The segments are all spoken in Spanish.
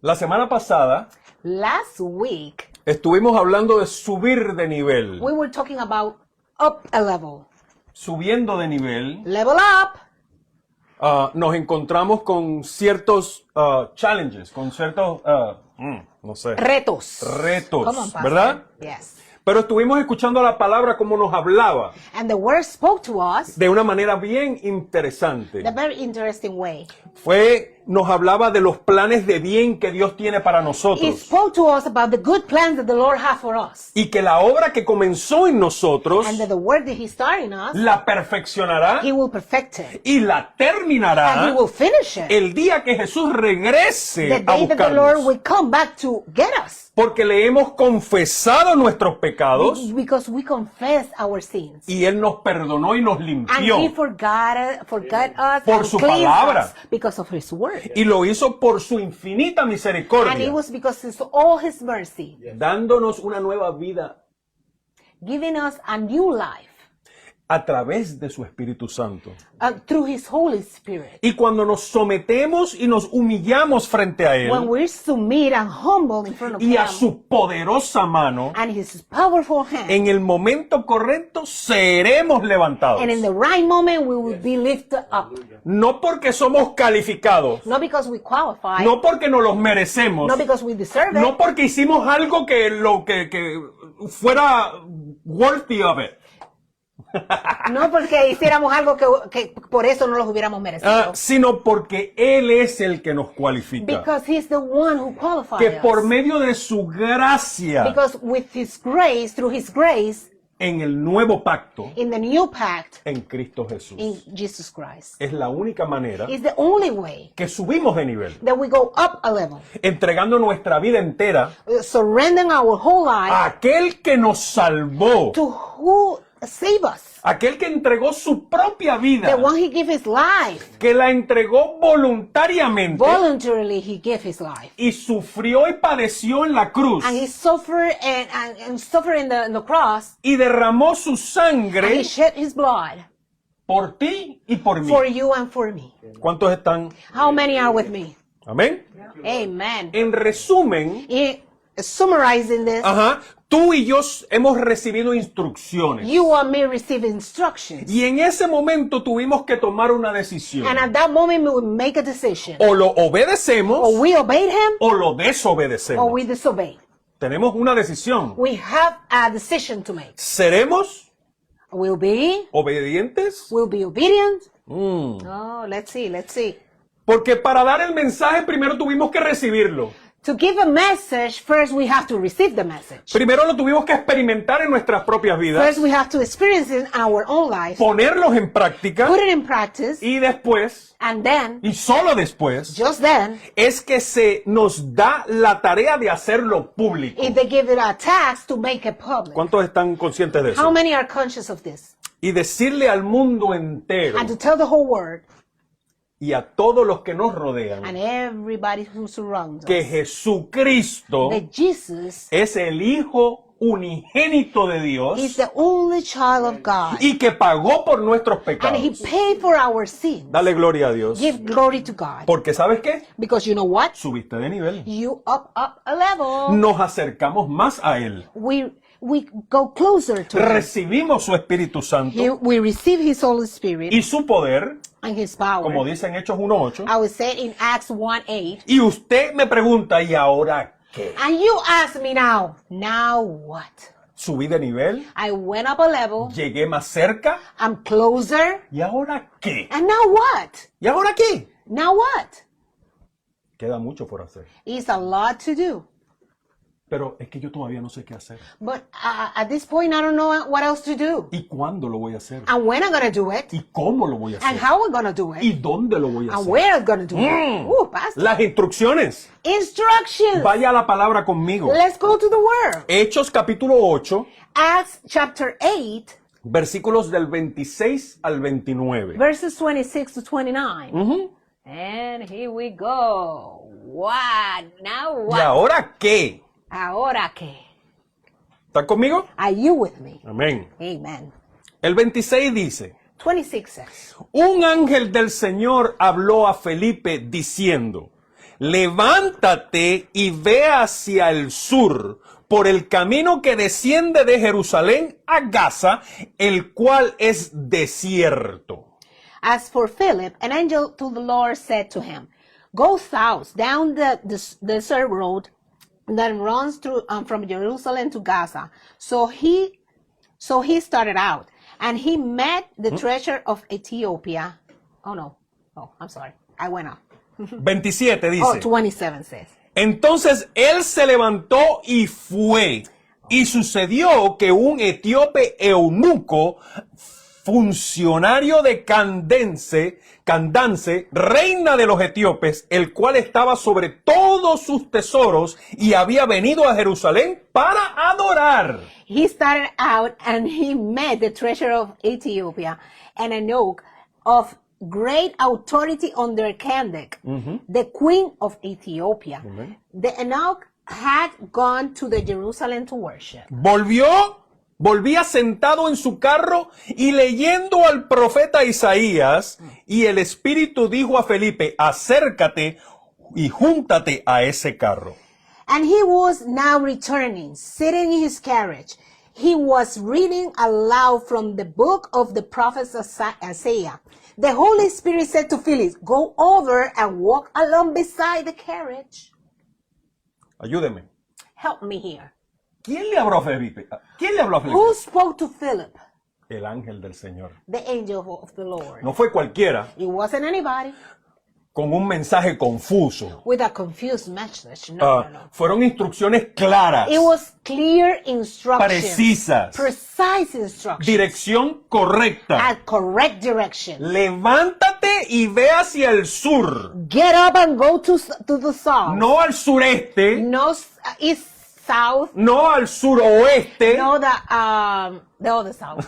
La semana pasada Last week, estuvimos hablando de subir de nivel, we were talking about up a level. subiendo de nivel. Level up. Nos encontramos con ciertos challenges, con ciertos, no sé, Retos. retos, Come on, Pastor. ¿verdad? Yes. Pero estuvimos escuchando la palabra como nos hablaba, And the word spoke to us de una manera bien interesante. in a very interesting way. Nos hablaba de los planes de bien que Dios tiene para He nosotros. spoke to us about the good plans that the Lord has for us. Y que la obra que comenzó en nosotros, And that the work that He started in us, la perfeccionará He will perfect it. y la And He terminará will finish it. el día que Jesús regrese The a day that the Lord buscarnos. will come back to get us. Porque le hemos confesado nuestros pecados Because we confess our sins. y Él nos perdonó y nos And limpió. He forgot us Por and su cleansed palabra. us because of His word. Y lo hizo por su infinita And misericordia, it was because of all His mercy, dándonos una nueva vida giving us a new life a través de su Espíritu Santo. through His Holy Spirit. Y cuando nos sometemos y nos humillamos frente a When Él we submit and humble in front of y a Him su poderosa mano, and His powerful hand, en el momento correcto seremos levantados. and in the right moment we will be lifted up. No porque somos calificados, Not because we qualify, no porque nos los merecemos, not because we deserve no it, porque hicimos algo que fuera worthy of it. no porque hiciéramos algo que por eso no los hubiéramos merecido. Sino porque Él es el que nos cualifica. Because He's the one who qualifies Que por us. medio de su gracia Because with His grace, through His grace, en el nuevo pacto in the new pact, en Cristo Jesús, in Jesus Christ, es la única manera is the only way que subimos de nivel, that we go up a level, entregando nuestra vida entera surrendering our whole life a aquel que nos salvó, to who save us, aquel que entregó su propia vida, the one He gave His life. que la entregó voluntariamente Voluntarily He gave His life. y sufrió y padeció en la cruz And He suffered and suffered in the cross, y derramó su and He sangre shed His blood por ti y por mí. for you and for me. ¿Cuántos están? How many are with me? Amén. Amen. En resumen, Summarizing this, tú y yo hemos recibido instrucciones. you and me receive instructions. Y en ese momento tuvimos que tomar una decisión. And at that moment we would make a decision. O lo obedecemos Or we obeyed Him, o lo or desobedecemos. we disobeyed. Tenemos una decisión. We have a decision to make. ¿Seremos We'll be obedientes? obedient. Oh, let's see. Porque para dar el mensaje primero tuvimos que recibirlo. To give a message, first we have to receive the message. Primero lo tuvimos que experimentar en nuestras propias vidas, First we have to experience it in our own life, ponerlos en práctica put it in practice, y después, and then, y solo después, just then, es que se nos da la tarea de hacerlo público. if they give it a task to make it public. ¿Cuántos están conscientes de How eso? many are conscious of this? Y decirle al mundo entero And to tell the whole world y a todos los que nos rodean and everybody who surrounds que us Jesucristo that Jesus es el Hijo unigénito de is Dios the only child of God, y que pagó por nuestros and He pecados. paid for our sins. Dale gloria a Dios. Give glory to God. Porque ¿sabes qué? Because you know what? Subiste de nivel. You up a level. Nos acercamos más a Él. We go closer to Him. Recibimos su Espíritu Santo We receive His Holy Spirit y su poder, and His power. como dice en Hechos 1:8. I would say in Acts 1:8. Y usted me pregunta, ¿y ahora qué? And you ask me now what? Subí de nivel, I went up a level. llegué más cerca, I'm closer. ¿y ahora qué? And now what? ¿Y ahora qué? Now what? Queda mucho por hacer. It's a lot to do. Pero es que yo todavía no sé qué hacer. But at this point, I don't know what else to do. ¿Y cuándo lo voy a hacer? And when I'm going to do it. ¿Y cómo lo voy a And hacer? how I'm going to do ¿Y it. dónde lo voy a And hacer? where I'm going to do it. Ooh, Pastor. Las instrucciones. Instructions. Vaya a la palabra conmigo. Let's go to the Word. Hechos capítulo 8, Acts chapter 8, versículos del 26 al 29. verses 26 to 29. And here we go. What? Now ¿Y what? ahora qué? Ahora qué? ¿Están conmigo? Are you with me? Amén. Amen. El 26 dice, 26 says, un ángel del Señor habló a Felipe diciendo, levántate y ve hacia el sur, por el camino que desciende de Jerusalén a Gaza, el cual es desierto. As for Philip, an angel to the Lord said to him, go south down the desert road that runs through from Jerusalem to Gaza. So he started out, and he met the treasure of Ethiopia. Oh no, I'm sorry, I went off. 27 dice. 27 says. Entonces él se levantó y fue. Y sucedió que un etíope eunuco, funcionario de Candance, reina de los etíopes, el cual estaba sobre todos sus tesoros y había venido a Jerusalén para adorar. He started out and he met the treasure of Ethiopia and an oak of great authority under Candace, the queen of Ethiopia. The Enoch had gone to the Jerusalem to worship. Volvía sentado en su carro y leyendo al profeta Isaías, y el Espíritu dijo a Felipe, acércate y júntate a ese carro. And he was now returning, sitting in his carriage. He was reading aloud from the book of the prophet Isaiah. The Holy Spirit said to Philip, go over and walk along beside the carriage. Ayúdeme. Help me here. ¿Quién le habló a Felipe? ¿Quién le habló a Felipe? Who spoke to Philip? El ángel del Señor. The angel of the Lord. No fue cualquiera. It wasn't anybody. Con un mensaje confuso. With a confused message. No. Fueron instrucciones claras. It was clear instructions. Precisas. Precise instructions. Dirección correcta. At correct direction. Levántate y ve hacia el sur. Get up and go to the south. No al sureste. No east, south. No al suroeste. No the other south.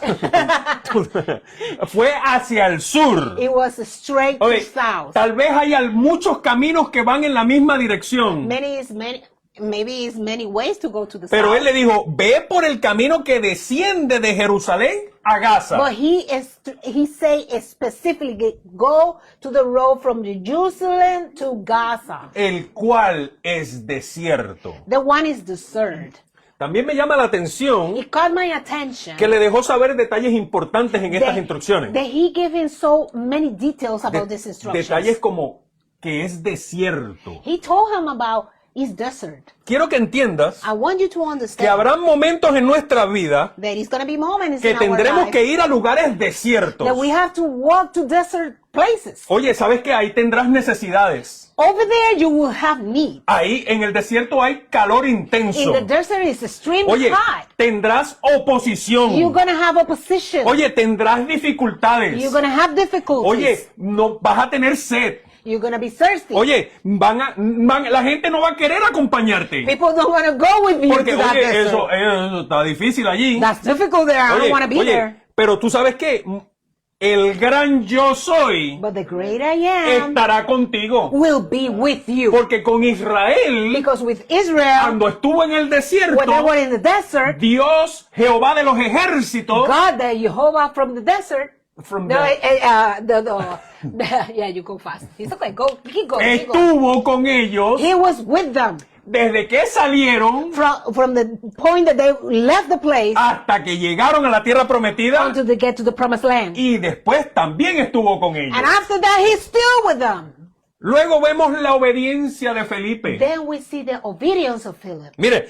Fue hacia el sur. It was straight to south. Tal vez hay muchos caminos que van en la misma dirección. Maybe it's many ways to go to the Pero south. él le dijo, ve por el camino que desciende de Jerusalén a Gaza. But he say specifically, go to the road from Jerusalem to Gaza. El cual es desierto. The one is desert. También me llama la atención It caught my attention que le dejó saber detalles importantes en estas instrucciones. that he gave him so many details about this instruction. Detalles como que es desierto. He told him about his desert. Quiero que entiendas I want you to understand que habrá momentos en nuestra vida that it's going to be moments que in our tendremos life que ir a lugares desiertos. that we have to walk to desert places. Oye, ¿sabes qué? Ahí tendrás necesidades. Over there you will have need. Ahí en el desierto hay calor intenso. In the desert is extremely Oye, hot. tendrás oposición. You're going to have opposition. Oye, tendrás dificultades. You're going to have difficulties. Oye, no vas a tener sed. You're going to be thirsty. Oye, la gente no va a querer acompañarte. People don't want to go with you Porque, to that oye, desert. eso está difícil allí. That's difficult there. I don't want to be there. Pero tú sabes qué, el gran yo soy But the great I am estará contigo. will be with you. Porque con Israel, Because with Israel, cuando estuvo en el desierto, when they were in the desert, Dios, Jehová de los ejércitos, God, the Jehovah from the desert, yeah, you go fast. It's okay. Go, keep going. Keep going. estuvo con ellos He was with them desde que salieron from the point that they left the place hasta que llegaron a la tierra prometida, until they get to the promised land. y después también estuvo con ellos. And after that, he's still with them. Luego vemos la obediencia de Felipe. Then we see the obedience of Philip. Mire,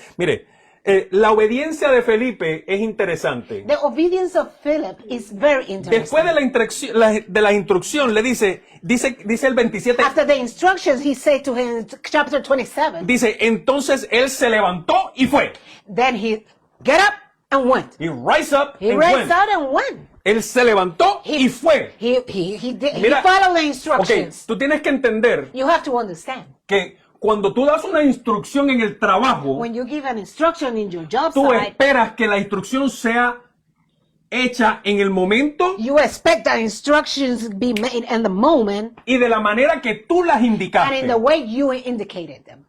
la obediencia de Felipe es interesante. The obedience of Philip is very interesting. Después de la instrucción le dice el 27, After the instructions, he said to him in chapter 27, dice, entonces él se levantó y fue. then he get up and went. He rise up He and raised went. out and went. Él se levantó y fue. He Mira, followed the Ok, instructions. tú tienes que entender You have to understand. que cuando tú das una instrucción en el trabajo, When you give an instruction in your job tú site, esperas que la instrucción sea hecha en el momento you expect that instructions be made in the moment y de la manera que tú las and indicaste. in the way you indicated them.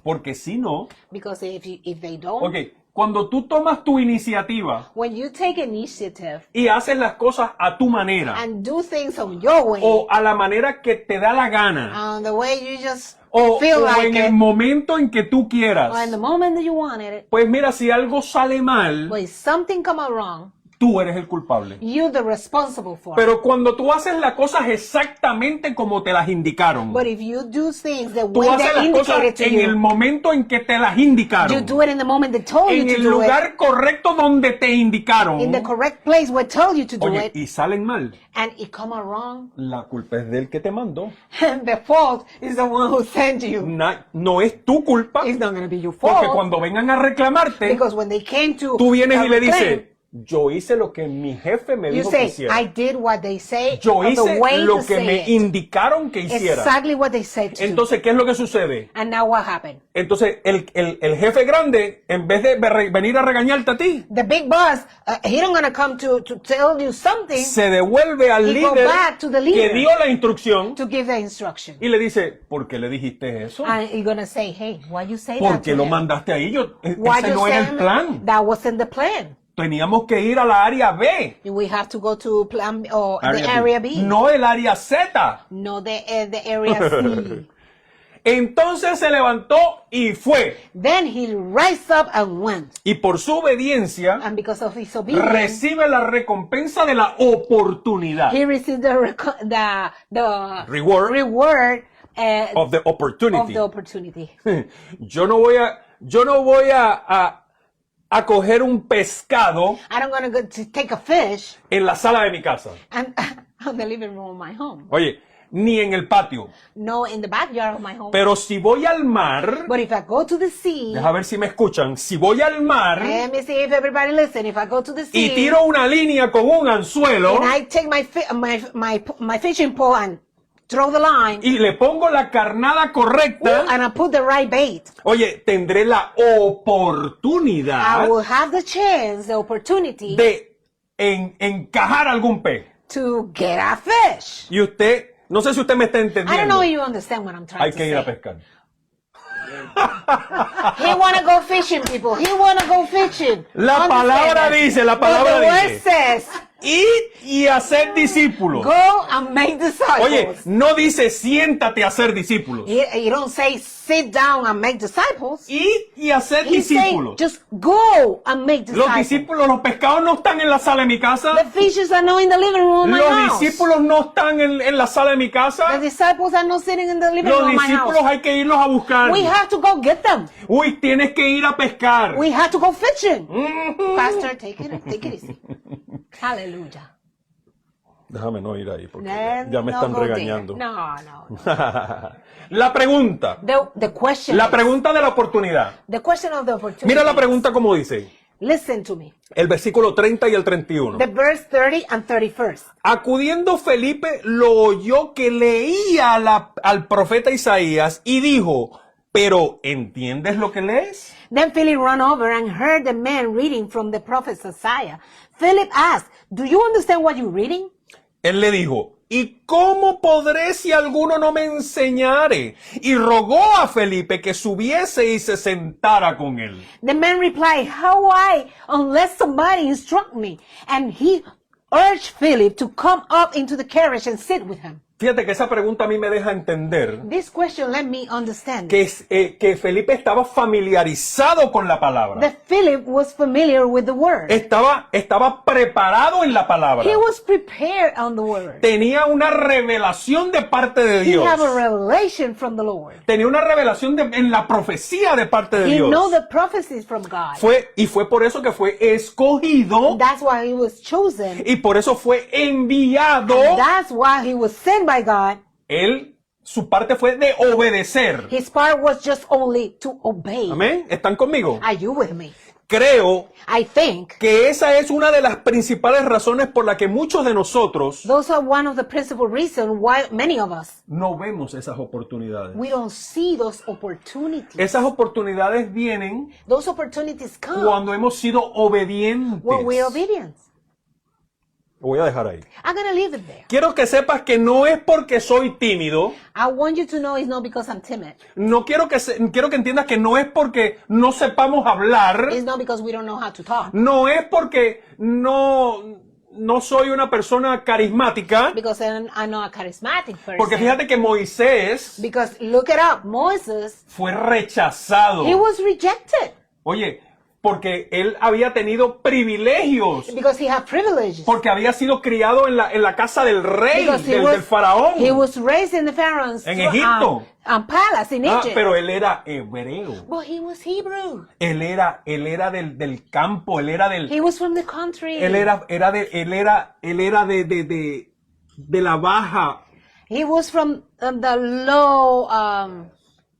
Porque si no, Because if they don't, ok, Cuando tú tomas tu iniciativa When you take initiative y haces las cosas a tu manera and do things on your way, o a la manera que te da la gana the way you just o feel like en el it, momento en que tú quieras, or in the moment that you wanted it, pues mira, si algo sale mal, but if something come out wrong, tú eres el culpable. you're the responsible for it. Pero cuando tú haces las cosas exactamente como te las indicaron, But if you do things the tú way haces they las cosas indicated to en el you, momento en que te las you indicaron, do it in the moment they told you en to el do it, lugar correcto donde te indicaron, in the correct place where told you to do oye, it, y salen mal, and it come out wrong, la culpa es del que te mandó. and the fault is the one who sent you. No es tu culpa, It's not going to be your porque fault, cuando vengan a reclamarte, because when they came to tú vienes y le reclaim, dices, yo hice lo que mi jefe me you dijo que say, hiciera. I did what they say, Yo or the hice way lo to que say me it. indicaron que hiciera. Exactly what they said to do. Entonces, ¿qué es lo que sucede? And now what happened? Entonces, el jefe grande, en vez de venir a regañarte a ti, The big boss, he don't gonna come to tell you something se devuelve al He go líder back to the que leader. dio la instrucción to give the instruction. y le dice, ¿por qué le dijiste eso? And he's gonna say, hey, why you say ¿Por that qué to lo him? mandaste ahí? Why Ese you no era say el plan. that wasn't the plan? Teníamos que ir a la área B. We have to go to plan or the Área area B. No el área Z. No the area C. Entonces se levantó y fue. Then he rise up and went. Y por su obediencia And because of his obedience, recibe la recompensa de la oportunidad. he received the Reward of the of opportunity. the opportunity. Yo no voy a coger un pescado I don't gonna go to take a fish en la sala de mi casa. and on the living room of my home. Oye, ni en el patio. No, in the backyard of my home. Pero si voy al mar, But if I go to the sea, deja ver si me escuchan. Si voy al mar let me see if everybody listen. If I go to the sea y tiro una línea con un anzuelo and I take my fishing pole and throw the line y le pongo la carnada correcta, and I put the right bait, oye, tendré la I oportunidad will have the chance, the opportunity de encajar algún pez. to get a fish. Y usted, no sé si usted me está I don't know entendiendo. if you understand what I'm trying Hay to que ir a say. pescar. He wanna go fishing, people. He wanna go fishing. La Understand palabra that? dice, la But palabra the word dice. says, Ir y hacer discípulos. go and make disciples. Oye, no dice siéntate a hacer discípulos. He don't say sit down and make disciples. Ir y hacer He's saying discípulos. just go and make Los disciples. discípulos, los pescados no están en la sala de mi casa. The fishes are not in the living room of my Los house. discípulos no están en la sala de mi The casa. disciples are not sitting in the living Los room of my discípulos house. hay que irlos a buscar. We have to go get them. Uy, tienes que ir a pescar. We have to go fishing. Pastor, take it easy. Hallelujah. Déjame no ir ahí porque Then ya me no están go there. regañando. No. La pregunta. The question. La pregunta de la oportunidad. The question of the opportunity. Mira la pregunta como dice. Listen to me. El versículo 30 y el 31. The verse 30 and 31st. Acudiendo Felipe lo oyó que leía al profeta Isaías y dijo, pero ¿entiendes lo que lees? Then Philip ran over and heard the man reading from the prophet Isaiah. Philip asked, do you understand what you're reading? Él le dijo, ¿y cómo podré si alguno no me enseñare? Y rogó a Felipe que subiese y se sentara con él. The man replied, how unless somebody instruct me? And he urged Philip to come up into the carriage and sit with him. Fíjate que esa pregunta a mí me deja entender This question let me understand que Felipe estaba familiarizado con la palabra. that Philip was familiar with the word. Estaba preparado en la palabra. He was prepared on the word. Tenía una revelación de parte de He Dios. had a revelation from the Lord. Tenía una revelación en la profecía de parte de He Dios. know the prophecies from God. Fue por eso que fue escogido That's why he was chosen. y por eso fue enviado. That's why he was sent by God. Su parte fue de obedecer. His part was just only to obey. Amén. ¿Están conmigo? Are you with me? Creo I think que esa es una de las principales razones por la que muchos de nosotros those are one of the principal reasons why many of us, no vemos esas oportunidades. we don't see those opportunities. Esas oportunidades vienen Those opportunities come cuando hemos sido obedientes. when we are obedient. Lo voy a dejar ahí. I'm going to leave it there. Quiero que sepas que no es porque soy tímido. I want you to know it's not because I'm timid. No quiero que entiendas que no es porque no sepamos hablar. It's not because we don't know how to talk. No es porque no soy una persona carismática. Because I'm not a charismatic person. Porque fíjate que Moisés Because look it up. Moses, fue rechazado. he was rejected. Oye, porque él había tenido privilegios. Because he had privileges. Porque había sido criado en la casa del rey, Because del faraón. he was raised in the Pharaoh's En Egipto. palace in Egypt. Pero él era hebreo. But he was Hebrew. Él era del campo, él era del... He was from the country. Él era de la baja. He was from the low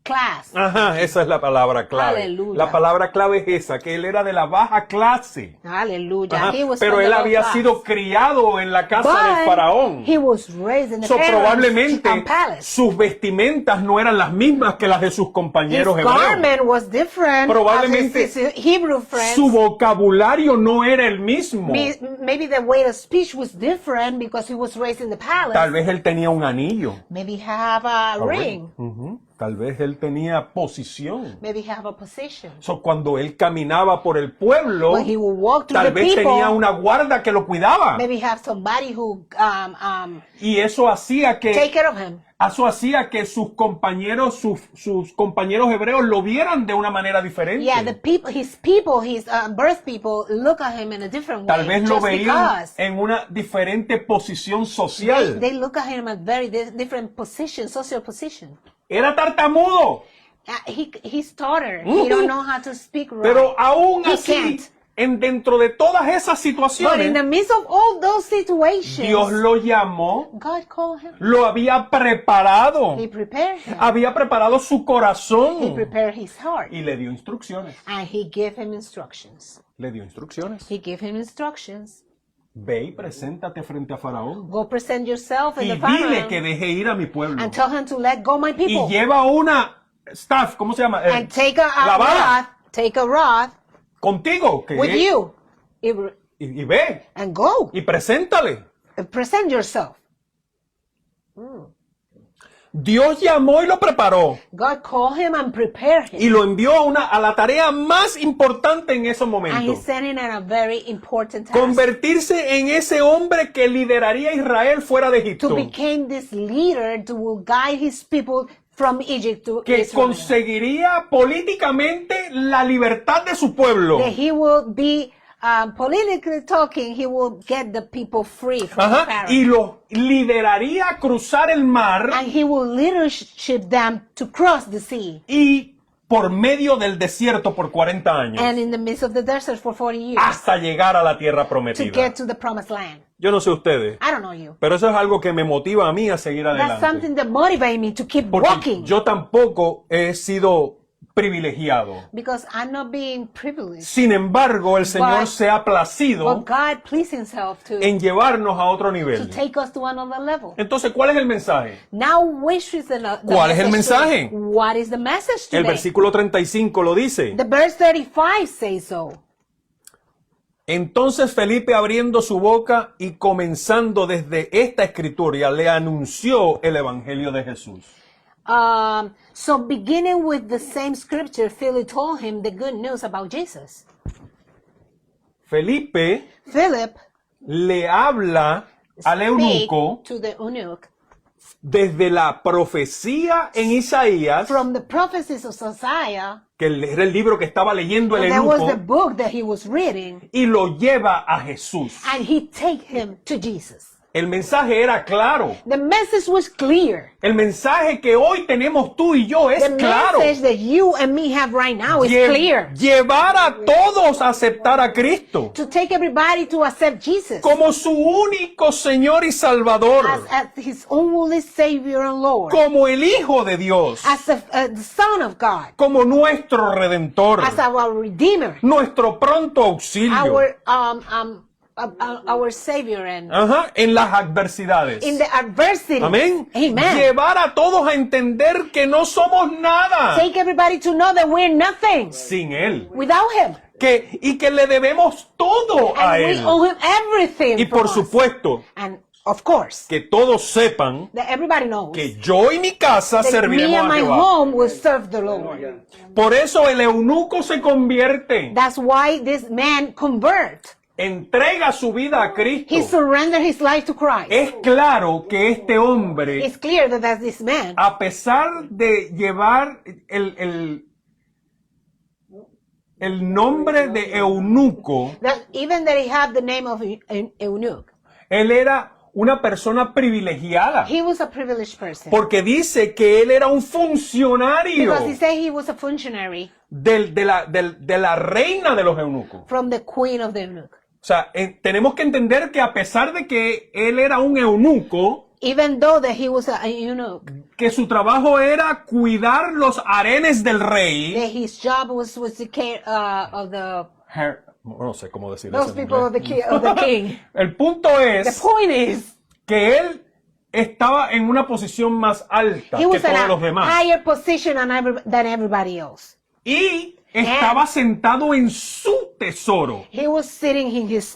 class. Ajá, esa es la palabra clave. Aleluya. La palabra clave es esa, que él era de la baja clase. Hallelujah. Ajá, He was pero from él the low había class. sido criado en la casa del But faraón. he was raised in the Pharaoh's Probablemente palace. sus vestimentas no eran las mismas que las de sus His compañeros hebreos. garment was different Probablemente as his Hebrew friends. Su vocabulario no era el mismo. Maybe the way of speech was different because he was raised in the palace. Tal vez él tenía un anillo. Maybe he have a ring. Ujú. Tal vez él tenía posición. Maybe he have a position. Cuando él caminaba por el pueblo, When he would walk through tal the vez people, tenía una guarda que lo cuidaba. maybe he have somebody who Y eso hacía take care of him. sus compañeros hebreos lo vieran de una manera diferente. Yeah, his birth people look at him in a different way. Tal vez lo just veían because en una diferente posición social. they look at him at very different position, social position. Era tartamudo, He stuttered. He don't know how to speak right. pero aún He así, can't. dentro de todas esas But in situaciones, the midst of all those situations, Dios lo llamó, God called him. lo había preparado, He prepared him. había preparado su He corazón prepared his heart. y le dio instrucciones. And he gave him instructions. Le dio instrucciones. He gave him instructions. Ve y preséntate frente a Faraón Go present yourself in y the dile Pharaoh que deje ir a mi pueblo. and tell him to let go my Y people. lleva una staff, ¿cómo se llama? And take la vara a rod contigo que with you. y ve And go. y preséntale. And present yourself. Dios llamó y lo preparó God called him and prepared y him. lo envió a la tarea más importante en esos And he momentos. sent him at a very important task. Convertirse en ese hombre que lideraría a Israel fuera de To Egipto. become this leader to will guide his people from Egypt to Que Israel. conseguiría políticamente la libertad de su pueblo. That he will be politically talking, he will get the people free from the Ajá, Pharaoh. y lo lideraría a cruzar el mar And he will leadership them to cross the sea. y por medio del desierto por 40 años And in the midst of the desert for 40 years hasta llegar a la tierra to prometida. get to the promised land. Yo no sé ustedes, I don't know you. pero eso es algo que me motiva a mí a seguir That's adelante. something that motivates me to keep Porque walking. yo tampoco he sido privilegiado. Because I'm not being privileged. Sin embargo, el Señor But- se ha placido But God pleased himself to llevarnos a otro to nivel. take us to another level. Entonces, ¿cuál es el mensaje? Now, which is the ¿Cuál es el mensaje? today? What is the message El today? versículo 35 lo dice. The verse 35 says so. Entonces Felipe, abriendo su boca y comenzando desde esta escritura, le anunció el evangelio de Jesús. So beginning with the same scripture, Philip told him the good news about Jesus. Felipe Philip le habla al eunuco spake to the eunuch desde la profecía en Isaías, from the prophecies of Isaiah. que era el libro que estaba leyendo el That was the eunuco, book that he was reading, y lo lleva a Jesús. and he take him to Jesus. El mensaje era claro. The message was clear. El mensaje que hoy tenemos tú y yo es The claro. message that you and me have right now is clear. Llevar a todos a aceptar a Cristo To take everybody to accept Jesus como su único Señor y Salvador, as his only Savior and Lord, como el Hijo de Dios, as the Son of God, como nuestro Redentor, as our Redeemer, nuestro pronto auxilio. our Savior, and Ajá, en las adversidades. in the adversity. Amén. Amen. Llevar a todos a entender que no somos nada Take everybody to know that we're nothing sin Él. without Him. y que le debemos todo a And we Él. owe him everything. Y from por us. supuesto, And of course, que todos sepan that everybody knows que yo y mi casa that me serviremos and a my Jehová. home will serve the Lord. Por eso el eunuco se convierte, That's why this man convert. entrega su vida a Cristo. He surrendered his life to Christ. Es claro que este hombre, It's clear that this man, a pesar de llevar el nombre de eunuco, that even that he had the name of eunuch, él era una persona privilegiada. he was a privileged person. Porque dice que él era un funcionario Because he said he was a functionary de la reina de los eunucos. from the queen of the eunuch. O sea, tenemos que entender que a pesar de que él era un eunuco, Even though that he was a eunuch, que su trabajo era cuidar los harenes del rey. that his job was to care of the No sé cómo decir those eso en people inglés. of the king. El punto The es point is, que él estaba en una posición más alta he que was in todos los a demás. higher position than everybody else. Y estaba sentado en su tesoro. He was sitting in his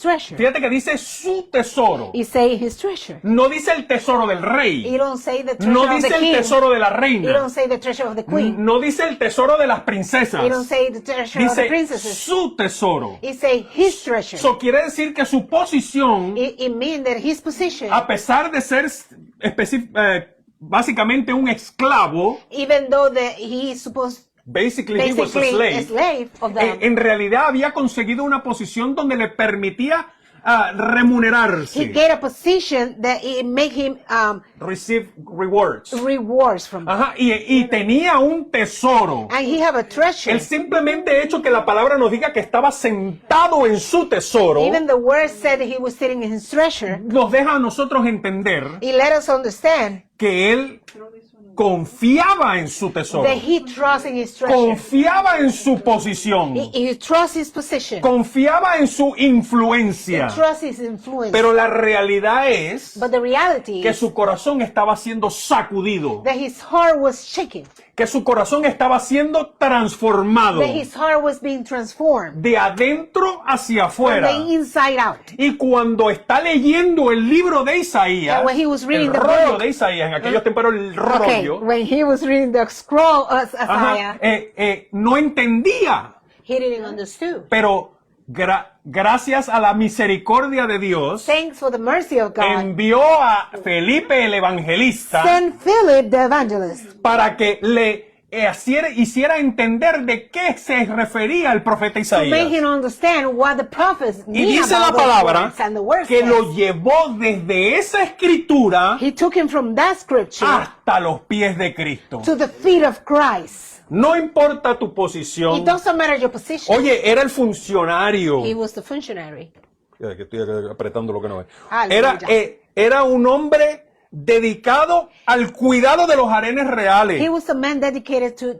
treasure. Fíjate que dice su tesoro. He say his treasure. No dice el tesoro del He rey. don't say the treasure No of the dice el king. tesoro de la He reina. don't say the treasure of the queen. No dice el tesoro de las princesas. He don't say the treasure of the Dice princesses. su tesoro. He say his treasure. Eso quiere decir que su posición, It means that his position, a pesar de ser básicamente un esclavo, even though that he is supposed basically he was a basically a slave, slave of them, en realidad había conseguido una posición donde le permitía he remunerarse, get a position that it make him receive rewards. rewards from them. Ajá, y tenía un tesoro. And he have a treasure. El simplemente hecho que la palabra nos diga que estaba sentado en su tesoro, Even the word said that he was sitting in his treasure. nos deja a nosotros entender He let us understand que él confiaba en su tesoro, that he trusts in his treasure. confiaba en su posición, He trusts his position. confiaba en su He influencia. trusts his influence. Pero la realidad es But the reality que is su corazón estaba siendo sacudido, that his heart was shaken. que su corazón estaba siendo transformado That his heart was being transformed de adentro hacia from afuera. the inside out. Y cuando está leyendo el libro de Isaías, And when he was reading el the rollo book- de Isaías, en aquellos tiempos el Okay, rollo, when he was reading the scroll of ajá, Isaiah, no entendía, he didn't understand. pero gracias a la misericordia de Dios, Thanks for the mercy of God. envió a Felipe el evangelista Send Philip the evangelist para que le hiciera entender de qué se refería el profeta to make Isaías. him understand what the prophets Y mean dice la about those palabra words. And the word que says, lo llevó desde esa escritura he took him from that scripture hasta los pies de Cristo. to the feet of Christ. No importa tu It posición. doesn't matter your position. Oye, era el funcionario. He was the functionary. Que estoy apretando lo que no es. Aleluya. Era un hombre dedicado al cuidado de los harenes He reales. was a man dedicated to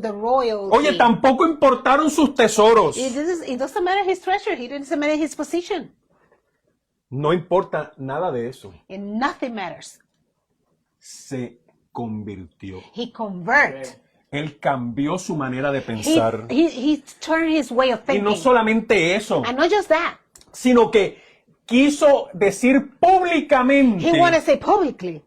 the royalty. Oye, tampoco importaron sus tesoros. It doesn't matter his treasure. It doesn't matter his position. No importa nada de eso. And nothing matters. Se convirtió. He convert. Él cambió su manera de He pensar. turned his way of Y thinking. no solamente eso, And not just that. sino que quiso decir públicamente He wanted to say publicly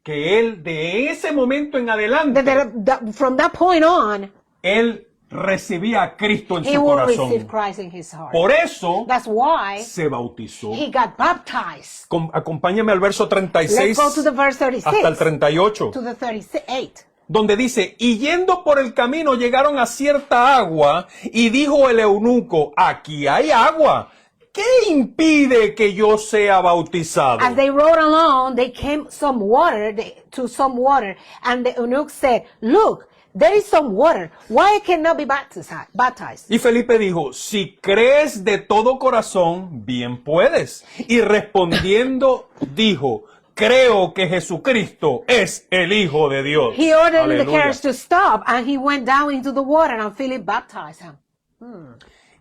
que él de ese momento en adelante, that from that point on, él recibía a Cristo en he su will receive corazón. Christ in his heart. Por eso That's why se bautizó. he got baptized. Acompáñame al verso 36 Let's go to the verse 36. hasta el 38, To the 38. donde dice, y yendo por el camino llegaron a cierta agua, y dijo el eunuco, aquí hay agua, ¿qué impide que yo sea bautizado? As they rode along, they came to some water, and the eunuch said, "Look, there is some water. Why I cannot be baptized?" Y Felipe dijo, si crees de todo corazón, bien puedes. Y respondiendo dijo, creo que Jesucristo es el Hijo de Dios. He ordered the Aleluya. carriage to stop, and he went down into the water, and Philip baptized him.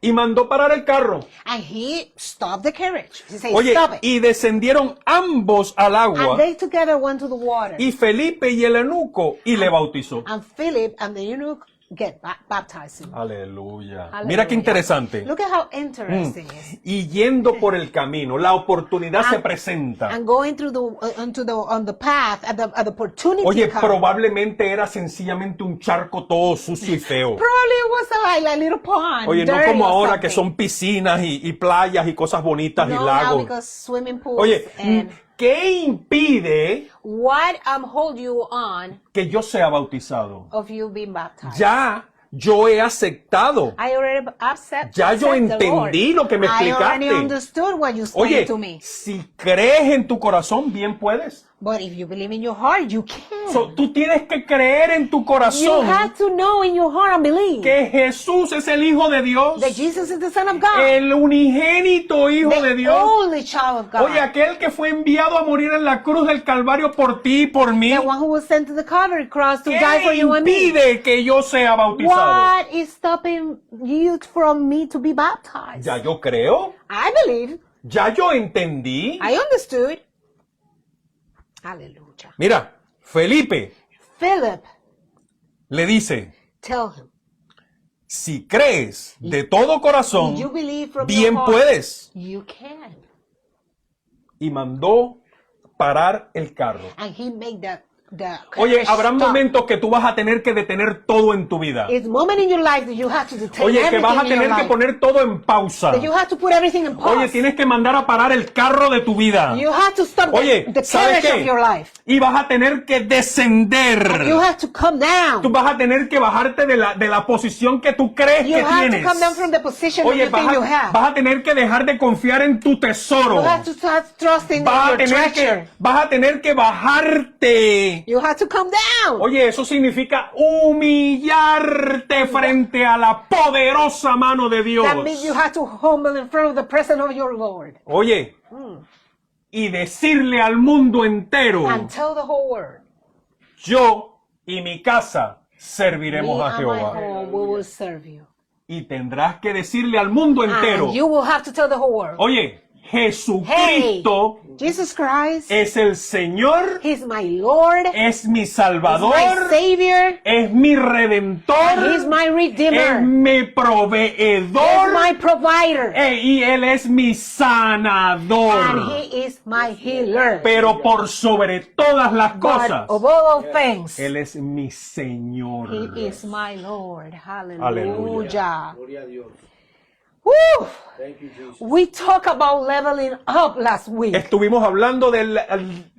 Y mandó parar el carro. And he stopped the carriage. He said, Oye, "Stop it." y descendieron ambos al agua, And they together went to the water. y Felipe y el eunuco, y le bautizó. And Philip and the eunuch get baptized in. Aleluya. Hallelujah. Mira qué interesante. Look at how interesting it is. Y yendo por el camino, la oportunidad se presenta. And going through on the path, at the opportunity Oye, comes. probablemente era sencillamente un charco todo sucio y feo. Probably it was like a little pond. Oye, no dirty como or ahora que something. son piscinas y playas y cosas bonitas y No, now lagos. because swimming pools Oye, and ¿qué impide what hold you on que yo sea bautizado? of you being baptized? Ya yo he aceptado. I already Ya yo entendí lo que me I already explicaste. understood what you explained Oye, to me. si crees en tu corazón, bien puedes. But if you believe in your heart, you can. So, tú tienes que creer en tu You corazón have to know in your heart and believe que Jesús es el Hijo de Dios, that Jesus is the Son of God, el unigénito Hijo de the Dios. only child of God, Oye, aquel que fue enviado a morir en la cruz del Calvario por ti y por mí. the one who was sent to the Calvary cross to die for ¿Qué you and me. impide que yo sea bautizado? What is stopping you from me to be baptized? Ya yo creo, I believe. ya yo entendí. I understood. Hallelujah. Mira, Felipe Philip, le dice, tell him. si crees de todo corazón, If you believe from bien your heart, puedes. you can. Y mandó parar el carro. And he made the Oye, habrá stop. momentos que tú vas a tener que detener todo en tu vida. It's a moment in your life that you have to detain Oye, que everything vas a in your tener que life. poner todo en pausa. That you have to put everything in pause. Oye, tienes que mandar a parar el carro de tu vida. You have to stop Oye, the ¿sabes carriage of qué? your life. Y vas a tener que descender. You have to come down. Tú vas a tener que bajarte de la posición que tú crees You que have tienes. to come down from the position Oye, that you think you have. vas a tener que dejar de confiar en tu tesoro. You have to start trusting Vas a your treasure. vas a tener que bajarte. You have to come down. Oye, eso significa humillarte frente a la poderosa mano de Dios. That means you have to humble in front of the presence of your Lord. Oye, y decirle al mundo entero, And tell the whole world. yo y mi casa Me serviremos a and my Jehová. home, we will serve you. Y tendrás que decirle al mundo entero, And you will have to tell the whole world. oye, Jesucristo Jesus Christ es el Señor, He's my Lord. es mi He's my Salvador, Savior. es mi Redentor, He's my es Redeemer. mi He's proveedor, my provider. y Él es mi And sanador. He is my healer. Pero por sobre todas las But cosas, of all things, Él es mi Señor. He is my Lord. Aleluya. Hallelujah. Gloria a Dios. Woo! Thank you, Jesus. We talked about leveling up last week. Estuvimos hablando del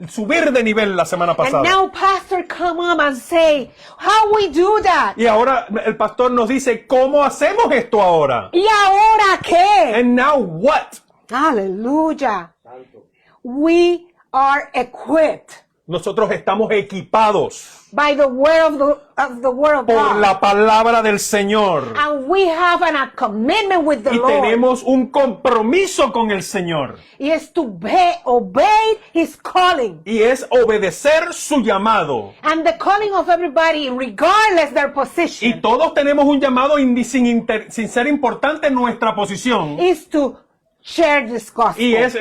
subir de nivel la semana And pasada. now Pastor come up and say, how we do that? Y ahora el pastor nos dice, ¿cómo hacemos esto ahora? ¿Y ahora qué? And now what? Hallelujah. Santo. We are equipped Nosotros estamos equipados by the word of the word of por God. la palabra del Señor. And we have a commitment with the Y Lord. tenemos un compromiso con el Señor. Is to obey His calling. Y es obedecer su llamado. And the calling of everybody, regardless their Y position, todos tenemos un llamado sin ser importante en nuestra posición. is to share this gospel. Y es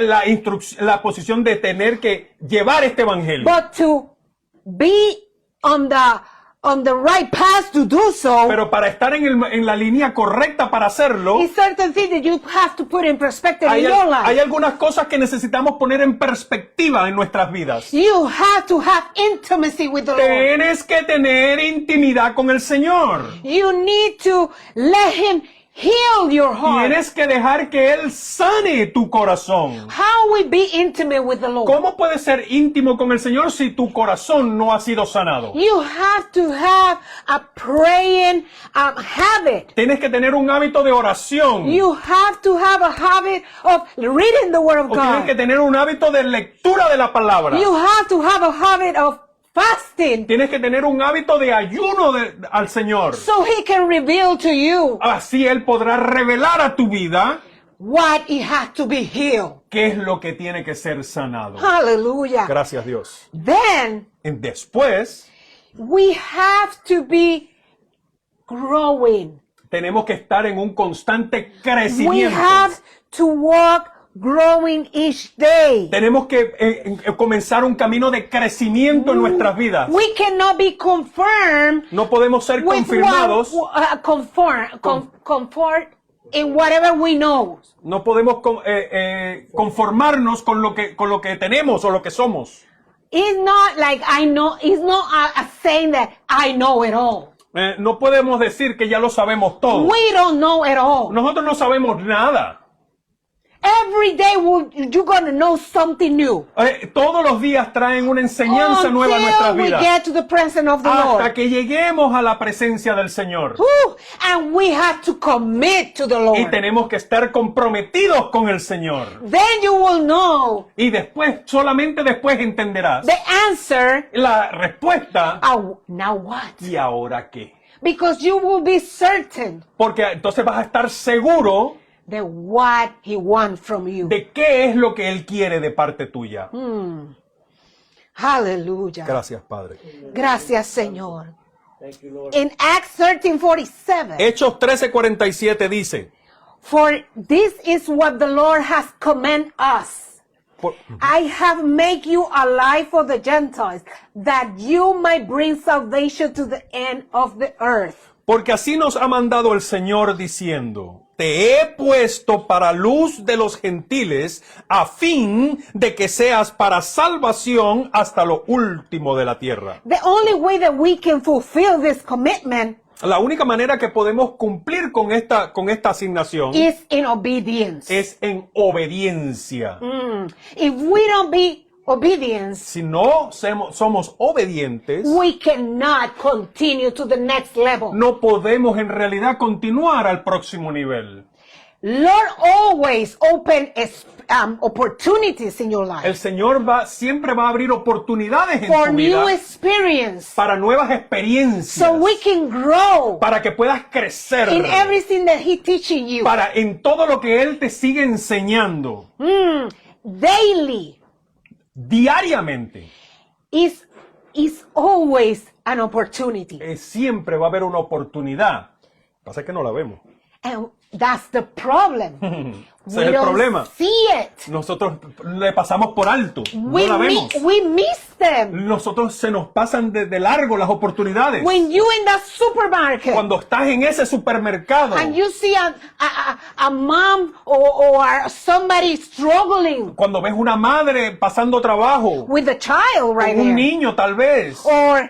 la posición de tener que llevar este evangelio. But to be on the right path to do so, Pero para estar en la línea correcta para hacerlo, is certain things that you have to put in perspective hay in your life. hay algunas cosas que necesitamos poner en perspectiva en nuestras vidas. You have to have intimacy with the Lord. Tienes que tener intimidad con el Señor. You need to let Him heal your heart. Tienes que dejar que Él sane tu corazón. How we be intimate with the Lord? ¿Cómo puedes ser íntimo con el Señor si tu corazón no ha sido sanado? You have to have a praying habit. Tienes que tener un hábito de oración. You have to have a habit of reading the Word of O tienes que God. tener un hábito de lectura de la palabra. You have to have a habit of fasting Tienes que tener un hábito de ayuno al Señor. so He can reveal to you Así Él podrá revelar a tu vida what it has to be healed. qué es lo que tiene que ser sanado. Hallelujah. Gracias Dios. Then Después we have to be growing. tenemos que estar en un constante We crecimiento. have to walk growing each day. Tenemos que comenzar un camino de crecimiento en nuestras vidas. We cannot be confirmed No podemos ser with confirmados. comfort in whatever we know. No podemos conformarnos con lo que tenemos o lo que somos. It's not like I know. It's not a saying that I know it all. No podemos decir que ya lo sabemos todo. We don't know it all. Nosotros no sabemos nada. Every day you're going to know something new. Todos los días traen una enseñanza nueva a nuestras Until we vidas. get to the presence of the Hasta Lord. que lleguemos a la presencia del Señor. And we have to commit to the Y Lord. tenemos que estar comprometidos con el Señor. Then you will know Y después, solamente después entenderás the answer. la respuesta. Now what? ¿Y ahora qué? Because you will be certain Porque entonces vas a estar seguro that what He wants from you. de qué es lo que Él quiere de parte tuya. Hallelujah. Gracias, Padre. Gracias, Señor. Thank you, Lord. In Acts 13:47, Hechos 13:47 dice, for this is what the Lord has commanded us. por- I have made you alive for the Gentiles, that you might bring salvation to the end of the earth. porque así nos ha mandado el Señor diciendo, te he puesto para luz de los gentiles, a fin de que seas para salvación hasta lo último de la tierra. The only way that we can fulfill this commitment La única manera que podemos cumplir con esta asignación is in obedience. es en obediencia. If we don't be obedient, Si no somos obedientes, we cannot continue to the next level. no podemos en realidad continuar al próximo nivel. Lord always open opportunities in your El life Señor siempre va a abrir oportunidades en for tu new vida experience, para nuevas experiencias, so we can grow para que puedas crecer, in everything that He teaching you en todo lo que Él te sigue enseñando daily. diariamente. Is always an opportunity, Siempre va a haber una oportunidad. Pasa que no la vemos. and that's the problem. Ese We es el don't problema. see it. Nosotros le pasamos por alto, no la vemos. We miss them. Nosotros se nos pasan de largo las oportunidades. When you in the supermarket Cuando estás en ese supermercado, and you see a mom or somebody struggling cuando ves una madre pasando trabajo, with a child right con un there, niño tal vez, or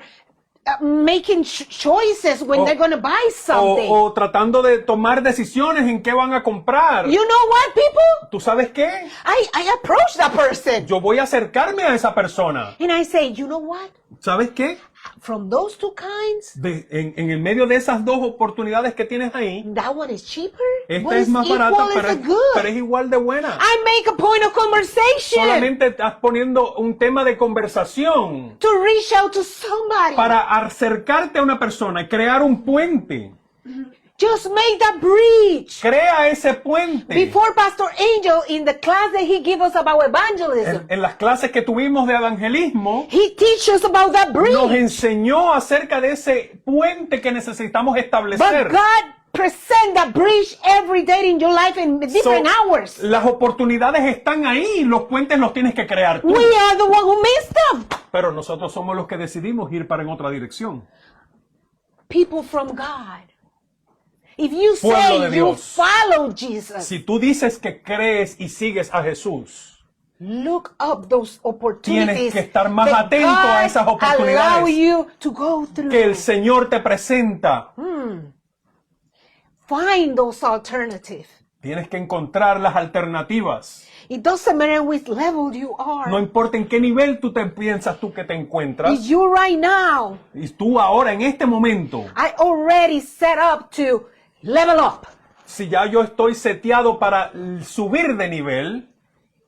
making choices when they're going to buy something. o tratando de tomar decisiones en qué van a comprar. You know what, people? ¿Tú sabes qué? I approach that person Yo voy a acercarme a esa persona. and I say, you know what? ¿Sabes qué? From those two kinds, En el medio de esas dos oportunidades que tienes ahí, that one is cheaper. esta What es is más barata, equal pero is good. es igual de buena. I make a point of conversation Solamente estás poniendo un tema de conversación to reach out to somebody. para acercarte a una persona y crear un puente. Just make that bridge. Crea ese puente. Before Pastor Angel, in the class that he gave us about evangelism, En las clases que tuvimos de evangelismo, he teaches about that nos bridge. enseñó acerca de ese puente que necesitamos But establecer. God present that bridge every day in your life in different So, hours. las oportunidades están ahí, los puentes los tienes que crear tú. We are the one who missed them. Pero nosotros somos los que decidimos ir para en otra dirección. People from God. If you Pueblo de say you Dios. follow Jesus, Si tú dices que crees y sigues a Jesús, look up those opportunities Tienes que estar más that atento a God esas oportunidades allow you to go through. que el Señor te presenta, Find those alternatives. tienes que encontrar las alternativas. It doesn't matter which level you are. No importa en qué nivel tú te piensas tú que te encuentras. If you right now, Y tú ahora, en este momento, I already set up to level up. si ya yo estoy seteado para subir de nivel,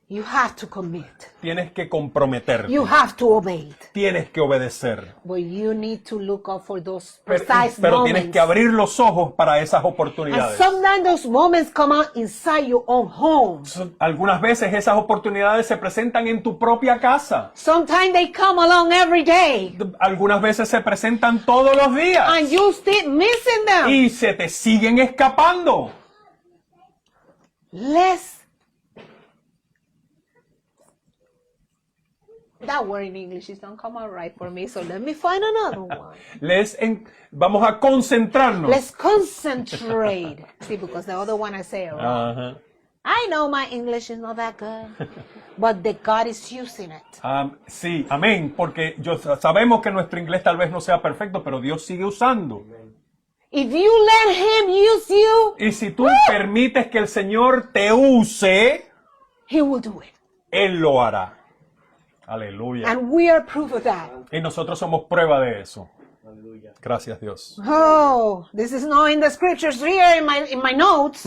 You have to commit. tienes que comprometerte. You have to obey. Tienes que obedecer. But you need to look out for those Pero, precise pero moments. tienes que abrir los ojos para esas And oportunidades. sometimes those moments come out inside your own home. Algunas veces esas oportunidades se presentan en tu propia casa. Sometimes they come along every day. Algunas veces se presentan todos los días. And you still missing them. Y se te siguen escapando. Let's That word in English is don't come out right for me, so let me find another one. Vamos a concentrarnos. Let's concentrate. See, because the other one I say it wrong. Ajá. I know my English is not that good, but the God is using it. Sí, amén, porque sabemos que nuestro inglés tal vez no sea perfecto, pero Dios sigue usando. If you let Him use you, Y si tú permites que el Señor te use, He will do it. Él lo hará. Aleluya. And we are proof of that. Y nosotros somos prueba de eso. Gracias, Dios. Oh, this is not in the scriptures here in my notes,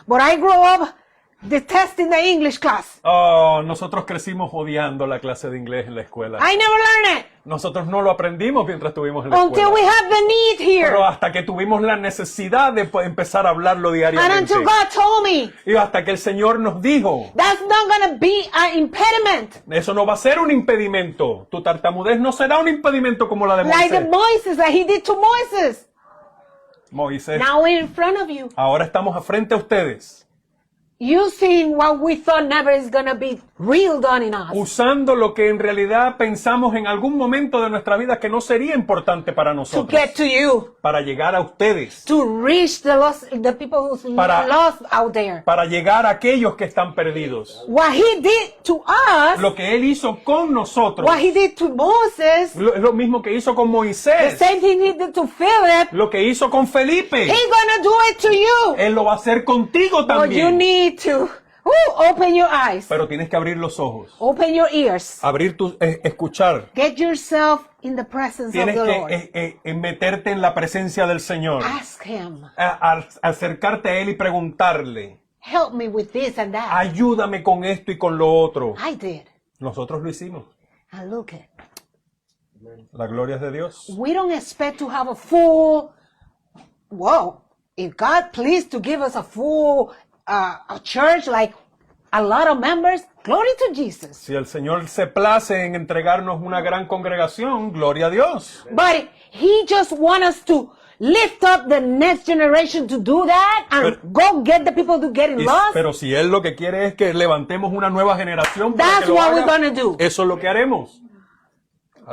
but I grew up detesting the English class. Oh, nosotros crecimos odiando la clase de inglés en la escuela. I never learned it Nosotros no lo aprendimos mientras estuvimos en la until escuela. we have the need here. Pero hasta que tuvimos la necesidad de empezar a hablarlo And diariamente. until God told me, Y hasta que el Señor nos dijo, that's not going to be an impediment. eso no va a ser un impedimento. Tu tartamudez no será un impedimento como la de Like the Moisés. Moses that He did to Moses. Moisés, Now we're in front of you, ahora estamos frente a ustedes, using what we thought never is going to be real done in us. usando lo que en realidad pensamos en algún momento de nuestra vida que no sería importante para To nosotros, get to you, para llegar a ustedes, to reach the lost, the people who's Para- lost out there. para llegar a aquellos que están perdidos. What He did to us, Lo que Él hizo con nosotros, what He did to Moses, es lo mismo que hizo con the Moisés, same thing He did to Philip, lo que hizo con Felipe. He's gonna do it to you. Él lo va a hacer contigo But you también. need to open your eyes, Pero tienes que abrir los ojos, open your ears, abrir escuchar. get yourself in the presence of Tienes the Lord. que meterte en la presencia del Señor. Ask Him, Acercarte a Él y preguntarle, help me with this and that. ayúdame con esto y con lo otro. I did. Nosotros lo hicimos. And look it. La gloria es de Dios. We don't expect to have a full, whoa, if God pleased to give us a full a church like a lot of members, glory to Jesus. Si el Señor se place en entregarnos una gran congregación, gloria a Dios. But He just wants us to lift up the next generation to do that and go get the people to get lost. Pero si Él lo que quiere es que levantemos una nueva generación para That's que lo what haga, we're gonna do. eso es lo que haremos.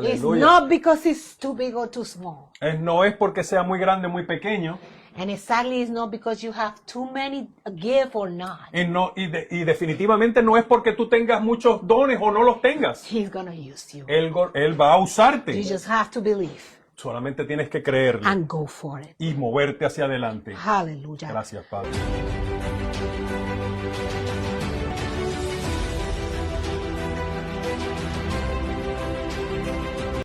It's Aleluya. not because it's too big or too small. No es porque sea muy grande o muy pequeño. And exactly it's not because you have too many give or not. Y definitivamente no es porque tú tengas muchos dones o no los tengas. He's gonna use you. Él va a usarte. You just have to believe Solamente tienes que creerle and go for it. y moverte hacia adelante. Hallelujah. Gracias, Padre.